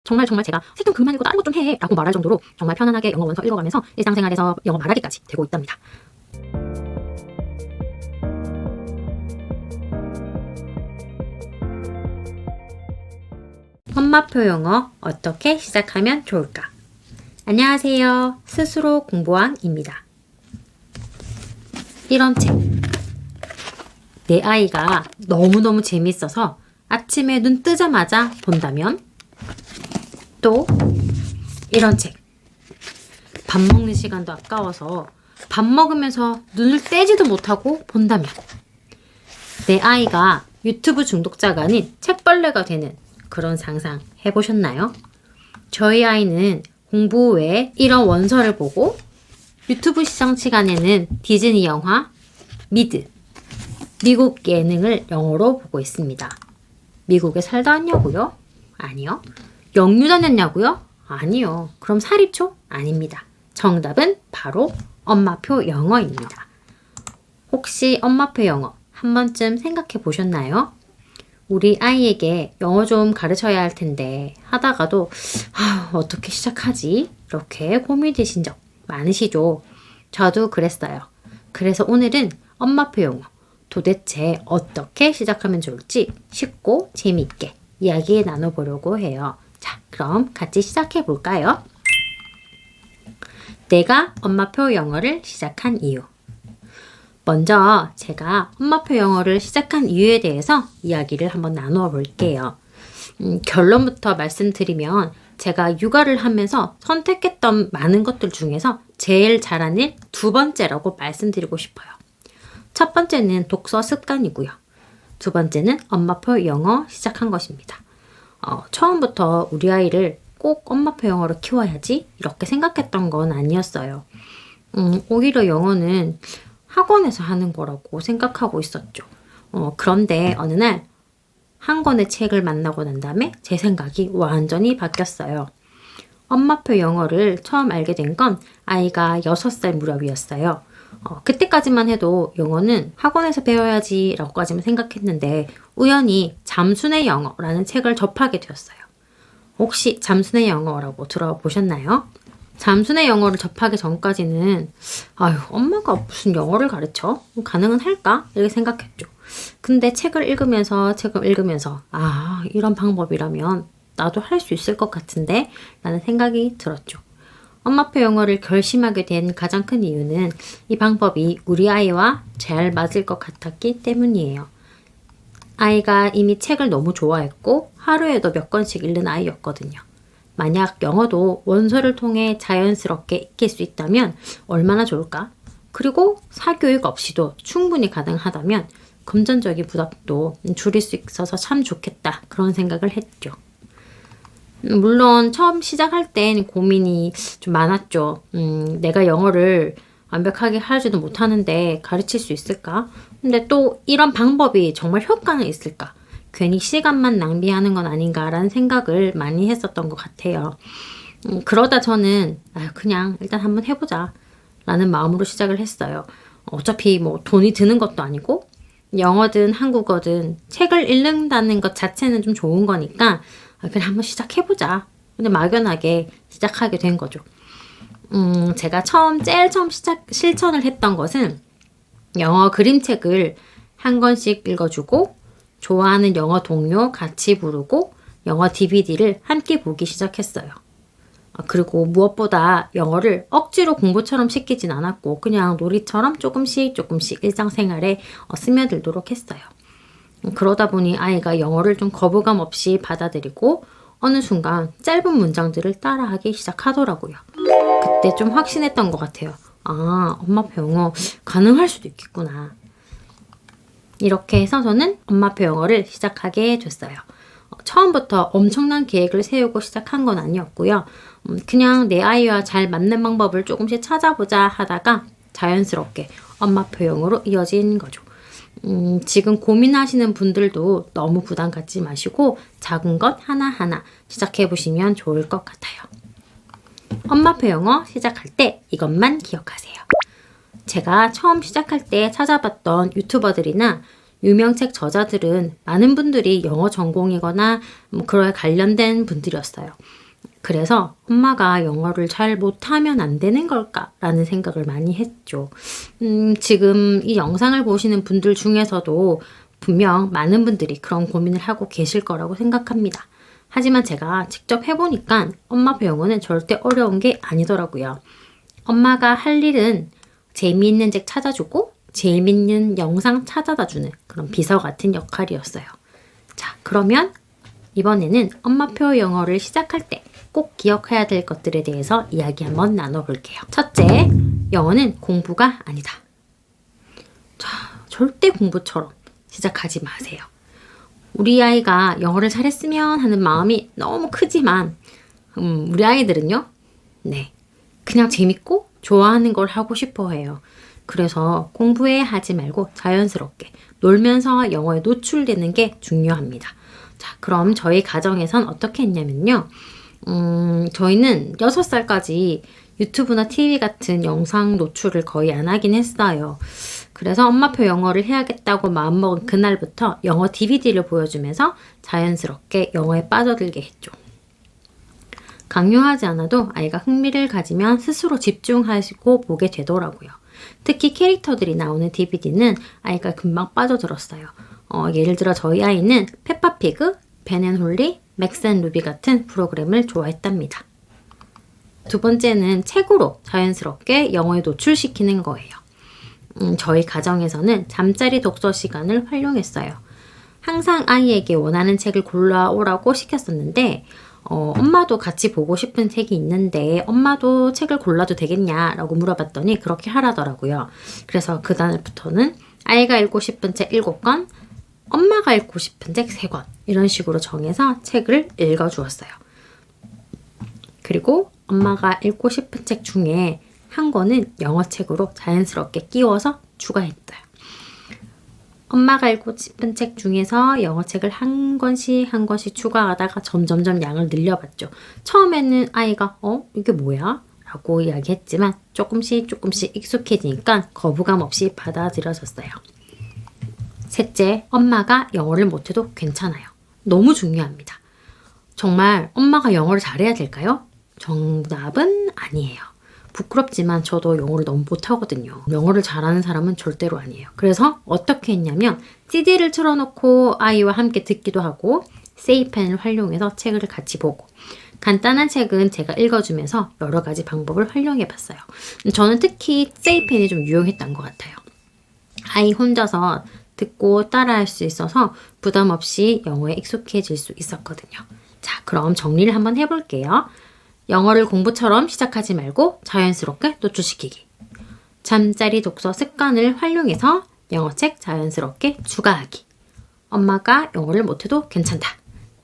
정말 제가 책 좀 그만 읽고 다른 것 좀 해 라고 말할 정도로 정말 편안하게 영어 원서 읽어가면서 일상생활에서 영어 말하기까지 되고 있답니다. 엄마표 영어 어떻게 시작하면 좋을까? 안녕하세요. 스스로 공부왕입니다. 이런 책. 내 아이가 너무너무 재밌어서 아침에 눈 뜨자마자 본다면? 또 이런 책. 밥 먹는 시간도 아까워서 밥 먹으면서 눈을 떼지도 못하고 본다면? 내 아이가 유튜브 중독자가 아닌 책벌레가 되는 그런 상상 해보셨나요? 저희 아이는 공부 외에 이런 원서를 보고 유튜브 시청 시간에는 디즈니 영화 미드, 미국 예능을 영어로 보고 있습니다. 미국에 살다 왔냐고요? 아니요. 영유 다녔냐고요? 아니요. 그럼 사립초? 아닙니다. 정답은 바로 엄마표 영어입니다. 혹시 엄마표 영어 한 번쯤 생각해 보셨나요? 우리 아이에게 영어 좀 가르쳐야 할 텐데 하다가도 어떻게 시작하지? 이렇게 고민되신 적 많으시죠? 저도 그랬어요. 그래서 오늘은 엄마표 영어 도대체 어떻게 시작하면 좋을지 쉽고 재미있게 이야기 나눠보려고 해요. 자, 그럼 같이 시작해 볼까요? 내가 엄마표 영어를 시작한 이유. 먼저 제가 엄마표 영어를 시작한 이유에 대해서 이야기를 한번 나누어 볼게요. 결론부터 말씀드리면 제가 육아를 하면서 선택했던 많은 것들 중에서 제일 잘한 일 두 번째라고 말씀드리고 싶어요. 첫 번째는 독서 습관이고요. 두 번째는 엄마표 영어 시작한 것입니다. 처음부터 우리 아이를 꼭 엄마표 영어로 키워야지 이렇게 생각했던 건 아니었어요. 오히려 영어는 학원에서 하는 거라고 생각하고 있었죠. 그런데 어느 날 한 권의 책을 만나고 난 다음에 제 생각이 완전히 바뀌었어요. 엄마표 영어를 처음 알게 된 건 아이가 6살 무렵이었어요. 그때까지만 해도 영어는 학원에서 배워야지 라고까지만 생각했는데 우연히 잠순의 영어라는 책을 접하게 되었어요. 혹시 잠순의 영어라고 들어보셨나요? 잠순의 영어를 접하기 전까지는 엄마가 무슨 영어를 가르쳐? 가능은 할까? 이렇게 생각했죠. 근데 책을 읽으면서 이런 방법이라면 나도 할 수 있을 것 같은데 라는 생각이 들었죠. 엄마표 영어를 결심하게 된 가장 큰 이유는 이 방법이 우리 아이와 잘 맞을 것 같았기 때문이에요. 아이가 이미 책을 너무 좋아했고 하루에도 몇 권씩 읽는 아이였거든요. 만약 영어도 원서를 통해 자연스럽게 익힐 수 있다면 얼마나 좋을까? 그리고 사교육 없이도 충분히 가능하다면 금전적인 부담도 줄일 수 있어서 참 좋겠다 그런 생각을 했죠. 물론 처음 시작할 땐 고민이 좀 많았죠. 내가 영어를 완벽하게 하지도 못하는데 가르칠 수 있을까? 근데 또 이런 방법이 정말 효과는 있을까? 괜히 시간만 낭비하는 건 아닌가라는 생각을 많이 했었던 것 같아요. 그러다 저는 그냥 일단 한번 해보자 라는 마음으로 시작을 했어요. 어차피 뭐 돈이 드는 것도 아니고 영어든 한국어든 책을 읽는다는 것 자체는 좀 좋은 거니까 그냥 한번 시작해보자. 근데 막연하게 시작하게 된 거죠. 제가 제일 처음 실천을 했던 것은 영어 그림책을 한 권씩 읽어주고 좋아하는 영어 동료 같이 부르고 영어 DVD를 함께 보기 시작했어요. 그리고 무엇보다 영어를 억지로 공부처럼 시키진 않았고 그냥 놀이처럼 조금씩 일상생활에 스며들도록 했어요. 그러다 보니 아이가 영어를 좀 거부감 없이 받아들이고 어느 순간 짧은 문장들을 따라하기 시작하더라고요. 그때 좀 확신했던 것 같아요. 엄마표 영어 가능할 수도 있겠구나. 이렇게 해서 저는 엄마표 영어를 시작하게 됐어요. 처음부터 엄청난 계획을 세우고 시작한 건 아니었고요. 그냥 내 아이와 잘 맞는 방법을 조금씩 찾아보자 하다가 자연스럽게 엄마표 영어로 이어진 거죠. 지금 고민하시는 분들도 너무 부담 갖지 마시고 작은 것 하나하나 시작해 보시면 좋을 것 같아요. 엄마표 영어 시작할 때 이것만 기억하세요. 제가 처음 시작할 때 찾아봤던 유튜버들이나 유명 책 저자들은 많은 분들이 영어 전공이거나 그거에 관련된 분들이었어요. 그래서 엄마가 영어를 잘 못하면 안 되는 걸까라는 생각을 많이 했죠. 지금 이 영상을 보시는 분들 중에서도 분명 많은 분들이 그런 고민을 하고 계실 거라고 생각합니다. 하지만 제가 직접 해보니까 엄마표 영어는 절대 어려운 게 아니더라고요. 엄마가 할 일은 재미있는 책 찾아주고 재미있는 영상 찾아다주는 그런 비서 같은 역할이었어요. 자, 그러면 이번에는 엄마표 영어를 시작할 때 꼭 기억해야 될 것들에 대해서 이야기 한번 나눠볼게요. 첫째, 영어는 공부가 아니다. 자, 절대 공부처럼 시작하지 마세요. 우리 아이가 영어를 잘했으면 하는 마음이 너무 크지만 우리 아이들은요, 네, 그냥 재밌고 좋아하는 걸 하고 싶어 해요. 그래서 공부에 하지 말고 자연스럽게 놀면서 영어에 노출되는 게 중요합니다. 자, 그럼 저희 가정에선 어떻게 했냐면요. 저희는 6살까지 유튜브나 TV 같은 영상 노출을 거의 안 하긴 했어요. 그래서 엄마표 영어를 해야겠다고 마음먹은 그날부터 영어 DVD를 보여주면서 자연스럽게 영어에 빠져들게 했죠. 강요하지 않아도 아이가 흥미를 가지면 스스로 집중하시고 보게 되더라고요. 특히 캐릭터들이 나오는 DVD는 아이가 금방 빠져들었어요. 예를 들어 저희 아이는 페파피그, 벤앤홀리, 맥스앤루비 같은 프로그램을 좋아했답니다. 두 번째는 책으로 자연스럽게 영어에 노출시키는 거예요. 저희 가정에서는 잠자리 독서 시간을 활용했어요. 항상 아이에게 원하는 책을 골라오라고 시켰었는데 엄마도 같이 보고 싶은 책이 있는데 엄마도 책을 골라도 되겠냐라고 물어봤더니 그렇게 하라더라고요. 그래서 그날부터는 아이가 읽고 싶은 책 7권, 엄마가 읽고 싶은 책 3권 이런 식으로 정해서 책을 읽어주었어요. 그리고 엄마가 읽고 싶은 책 중에 한 권은 영어책으로 자연스럽게 끼워서 추가했어요. 엄마가 읽고 싶은 책 중에서 영어책을 한 권씩 추가하다가 점점점 양을 늘려봤죠. 처음에는 아이가 이게 뭐야? 라고 이야기했지만 조금씩 익숙해지니까 거부감 없이 받아들여졌어요. 셋째, 엄마가 영어를 못해도 괜찮아요. 너무 중요합니다. 정말 엄마가 영어를 잘해야 될까요? 정답은 아니에요. 부끄럽지만 저도 영어를 너무 못하거든요. 영어를 잘하는 사람은 절대로 아니에요. 그래서 어떻게 했냐면 CD를 틀어놓고 아이와 함께 듣기도 하고 세이펜을 활용해서 책을 같이 보고 간단한 책은 제가 읽어주면서 여러 가지 방법을 활용해봤어요. 저는 특히 세이펜이 좀 유용했던 것 같아요. 아이 혼자서 듣고 따라할 수 있어서 부담 없이 영어에 익숙해질 수 있었거든요. 자, 그럼 정리를 한번 해볼게요. 영어를 공부처럼 시작하지 말고 자연스럽게 노출시키기. 잠자리 독서 습관을 활용해서 영어책 자연스럽게 추가하기. 엄마가 영어를 못해도 괜찮다.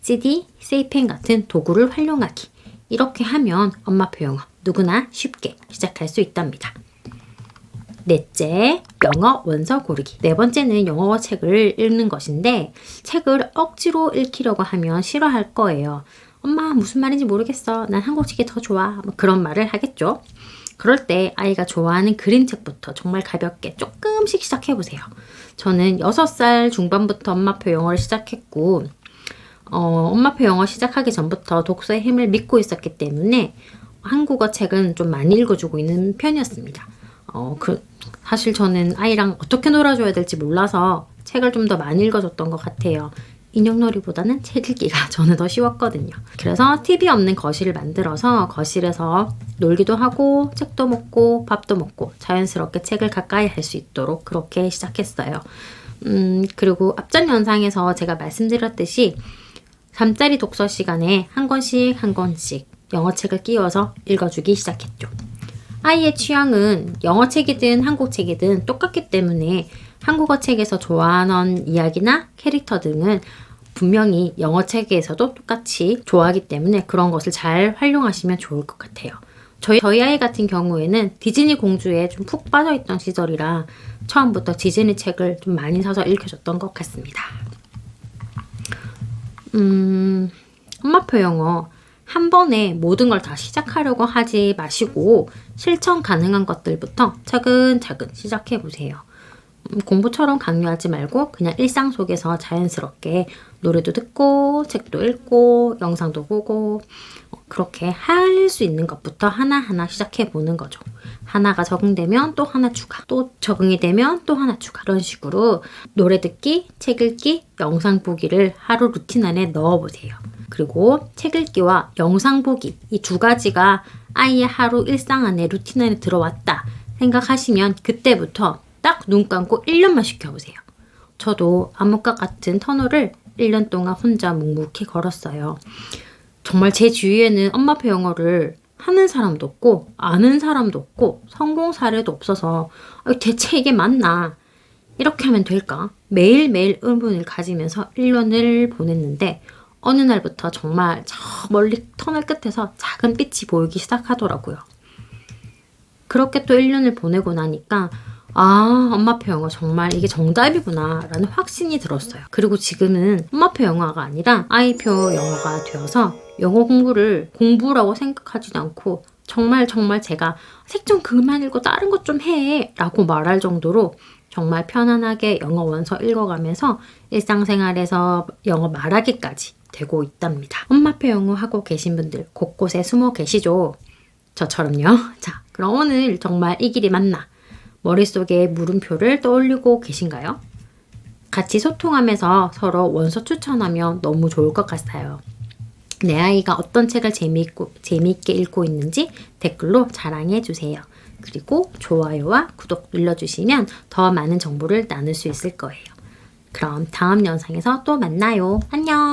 CD, 세이펜 같은 도구를 활용하기. 이렇게 하면 엄마표 영어 누구나 쉽게 시작할 수 있답니다. 넷째, 영어 원서 고르기. 네 번째는 영어 책을 읽는 것인데 책을 억지로 읽히려고 하면 싫어할 거예요. 엄마 무슨 말인지 모르겠어. 난 한국책이 더 좋아. 그런 말을 하겠죠. 그럴 때 아이가 좋아하는 그림책부터 정말 가볍게 조금씩 시작해보세요. 저는 6살 중반부터 엄마표 영어를 시작했고 엄마표 영어 시작하기 전부터 독서의 힘을 믿고 있었기 때문에 한국어 책은 좀 많이 읽어주고 있는 편이었습니다. 사실 저는 아이랑 어떻게 놀아줘야 될지 몰라서 책을 좀 더 많이 읽어줬던 것 같아요. 인형놀이보다는 책 읽기가 저는 더 쉬웠거든요. 그래서 TV 없는 거실을 만들어서 거실에서 놀기도 하고 책도 먹고 밥도 먹고 자연스럽게 책을 가까이 할 수 있도록 그렇게 시작했어요. 그리고 앞전 영상에서 제가 말씀드렸듯이 잠자리 독서 시간에 한 권씩 영어책을 끼워서 읽어주기 시작했죠. 아이의 취향은 영어책이든 한국책이든 똑같기 때문에 한국어 책에서 좋아하는 이야기나 캐릭터 등은 분명히 영어 책에서도 똑같이 좋아하기 때문에 그런 것을 잘 활용하시면 좋을 것 같아요. 저희 아이 같은 경우에는 디즈니 공주에 좀 푹 빠져있던 시절이라 처음부터 디즈니 책을 좀 많이 사서 읽혀줬던 것 같습니다. 엄마표 영어 한 번에 모든 걸 다 시작하려고 하지 마시고 실천 가능한 것들부터 차근차근 시작해보세요. 공부처럼 강요하지 말고 그냥 일상 속에서 자연스럽게 노래도 듣고 책도 읽고 영상도 보고 그렇게 할 수 있는 것부터 하나하나 시작해 보는 거죠. 하나가 적응되면 또 하나 추가, 또 적응이 되면 또 하나 추가. 이런 식으로 노래 듣기, 책 읽기, 영상 보기를 하루 루틴 안에 넣어보세요. 그리고 책 읽기와 영상 보기 이 두 가지가 아이의 하루 일상 안에 루틴 안에 들어왔다 생각하시면 그때부터 딱 눈 감고 1년만 시켜보세요. 저도 암흑과 같은 터널을 1년 동안 혼자 묵묵히 걸었어요. 정말 제 주위에는 엄마표 영어를 하는 사람도 없고 아는 사람도 없고 성공 사례도 없어서 대체 이게 맞나? 이렇게 하면 될까? 매일매일 의문을 가지면서 1년을 보냈는데 어느 날부터 정말 저 멀리 터널 끝에서 작은 빛이 보이기 시작하더라고요. 그렇게 또 1년을 보내고 나니까 엄마표 영어 정말 이게 정답이구나 라는 확신이 들었어요. 그리고 지금은 엄마표 영어가 아니라 아이표 영어가 되어서 영어 공부를 공부라고 생각하지도 않고 정말 제가 책 좀 그만 읽고 다른 것 좀 해 라고 말할 정도로 정말 편안하게 영어 원서 읽어가면서 일상생활에서 영어 말하기까지 되고 있답니다. 엄마표 영어 하고 계신 분들 곳곳에 숨어 계시죠? 저처럼요. 자, 그럼 오늘 정말 이 길이 맞나? 머릿속에 물음표를 떠올리고 계신가요? 같이 소통하면서 서로 원서 추천하면 너무 좋을 것 같아요. 내 아이가 어떤 책을 재미있게 읽고 있는지 댓글로 자랑해 주세요. 그리고 좋아요와 구독 눌러주시면 더 많은 정보를 나눌 수 있을 거예요. 그럼 다음 영상에서 또 만나요. 안녕!